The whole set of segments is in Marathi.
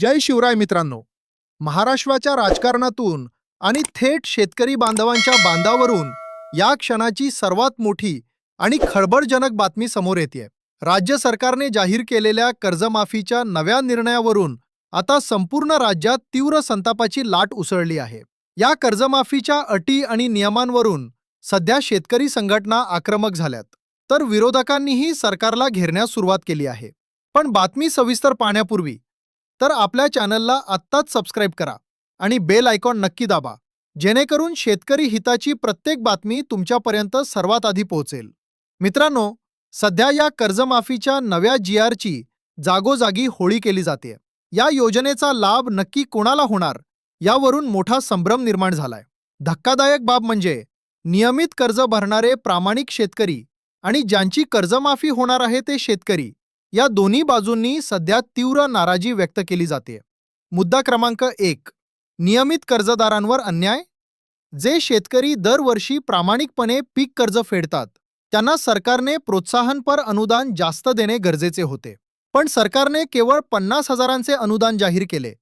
जय शिवराय मित्रांनो. महाराष्ट्राच्या राजकारणातून आणि थेट शेतकरी बांधवांच्या बांधावरून या क्षणाची सर्वात मोठी आणि खळबळजनक बातमी समोर येते. राज्य सरकारने जाहीर केलेल्या कर्जमाफीच्या नव्या निर्णयावरून आता संपूर्ण राज्यात तीव्र संतापाची लाट उसळली आहे. या कर्जमाफीच्या अटी आणि नियमांवरून सध्या शेतकरी संघटना आक्रमक झाल्यात, तर विरोधकांनीही सरकारला घेरण्यास सुरुवात केली आहे. पण बातमी सविस्तर पाहण्यापूर्वी तर आपल्या चॅनलला आत्ताच सबस्क्राईब करा आणि बेल आयकॉन नक्की दाबा, जेणेकरून शेतकरी हिताची प्रत्येक बातमी तुमच्यापर्यंत सर्वात आधी पोहोचेल. मित्रांनो, सध्या या कर्जमाफीच्या नव्या जी.आर.ची जागोजागी होळी केली जाते. या योजनेचा लाभ नक्की कोणाला होणार यावरून मोठा संभ्रम निर्माण झालाय. धक्कादायक बाब म्हणजे नियमित कर्ज भरणारे प्रामाणिक शेतकरी आणि ज्यांची कर्जमाफी होणार आहे ते शेतकरी, या दोन्ही बाजूंनी सध्या तीव्र नाराजी व्यक्त केली जाते. मुद्दा क्रमांक 1. नियमित कर्जदारांवर अन्याय. जे शेतकरी दरवर्षी प्रामाणिकपणे पीक कर्ज फेडतात त्यांना सरकारने प्रोत्साहनपर अनुदान जास्त देणे गरजेचे होते. पण सरकारने केवळ 50,000चे अनुदान जाहीर केले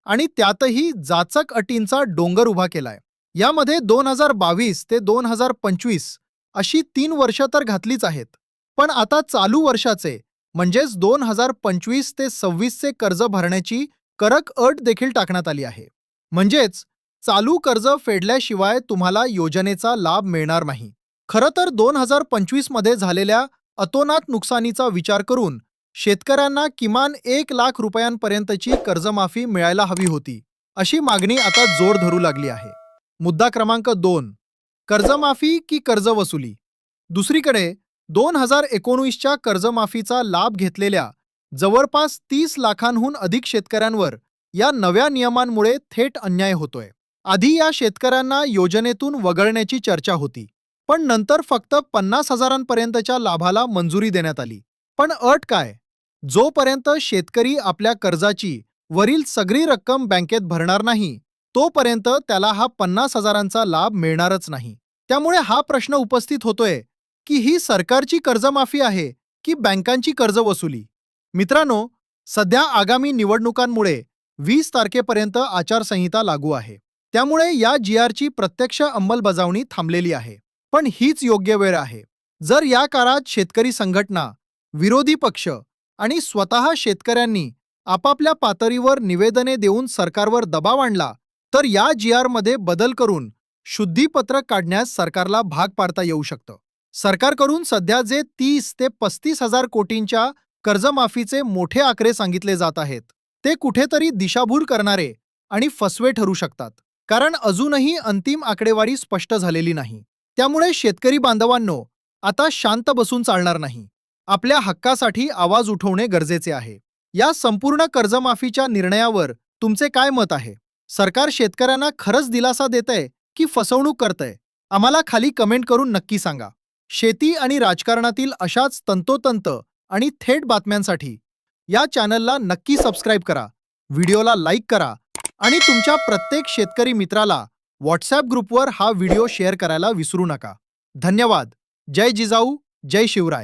आणि त्यातही जाचक अटींचा डोंगर उभा केलाय. यामध्ये 2022 ते 2025 अशी 3 वर्ष तर घातलीच आहेत, पण आता चालू वर्षाचे म्हणजेच 2025 ते 26चे कर्ज भरण्याची कडक अट देखील टाकण्यात आली आहे. म्हणजेच चालू कर्ज फेडल्याशिवाय तुम्हाला योजनेचा लाभ मिळणार नाही. खरं तर 2025 मध्ये झालेल्या अतोनात नुकसानीचा विचार करून शेतकऱ्यांना किमान 1,00,000 रुपयांपर्यंतची कर्जमाफी मिळायला हवी होती, अशी मागणी आता जोर धरू लागली आहे. मुद्दा क्रमांक 2. कर्जमाफी की कर्जवसुली. दुसरीकडे 2019च्या कर्जमाफीचा लाभ घेतलेल्या जवळपास 30 लाखांहून अधिक शेतकऱ्यांवर या नव्या नियमांमुळे थेट अन्याय होतोय. आधी या शेतकऱ्यांना योजनेतून वगळण्याची चर्चा होती, पण नंतर फक्त 50,000पर्यंतच्या लाभाला मंजुरी देण्यात आली. पण अट काय? जोपर्यंत शेतकरी आपल्या कर्जाची वरील सगळी रक्कम बँकेत भरणार नाही, तोपर्यंत त्याला हा 50,000चा लाभ मिळणारच नाही. त्यामुळे हा प्रश्न उपस्थित होतोय की ही सरकारची कर्जमाफी आहे की बँकांची कर्जवसुली. मित्रांनो, सध्या आगामी निवडणुकांमुळे 20 तारखेपर्यंत आचारसंहिता लागू आहे. त्यामुळे या जी.आरची प्रत्यक्ष अंमलबजावणी थांबलेली आहे. पण हीच योग्य वेळ आहे. जर या काळात शेतकरी संघटना, विरोधी पक्ष आणि स्वतः शेतकऱ्यांनी आपापल्या पातळीवर निवेदने देऊन सरकारवर दबाव आणला, तर या जी.आरमध्ये बदल करून शुद्धीपत्रक काढण्यास सरकारला भाग पाडता येऊ शकतं. सरकारकडून सध्या जे 30 ते 35,000 कोटींच्या कर्जमाफीचे मोठे आकडे सांगितले जात आहेत, ते कुठेतरी दिशाभूल करणारे आणि फसवे ठरू शकतात, कारण अजूनही अंतिम आकडेवारी स्पष्ट झालेली नाही. त्यामुळे शेतकरी बांधवांनो, आता शांत बसून चालणार नाही. आपल्या हक्कासाठी आवाज उठवणे गरजेचे आहे. या संपूर्ण कर्जमाफीच्या निर्णयावर तुमचे काय मत आहे? सरकार शेतकऱ्यांना खरंच दिलासा देतंय की फसवणूक करतंय? आम्हाला खाली कमेंट करून नक्की सांगा. शेती आणि राजकारणातील अशाच तंतोतंत आणि थेट बातम्यांसाठी या चॅनलला नक्की सबस्क्राईब करा, व्हिडिओला लाईक करा आणि तुमच्या प्रत्येक शेतकरी मित्राला व्हॉट्सॲप ग्रुपवर हा व्हिडिओ शेअर करायला विसरू नका. धन्यवाद. जय जिजाऊ, जय शिवराय.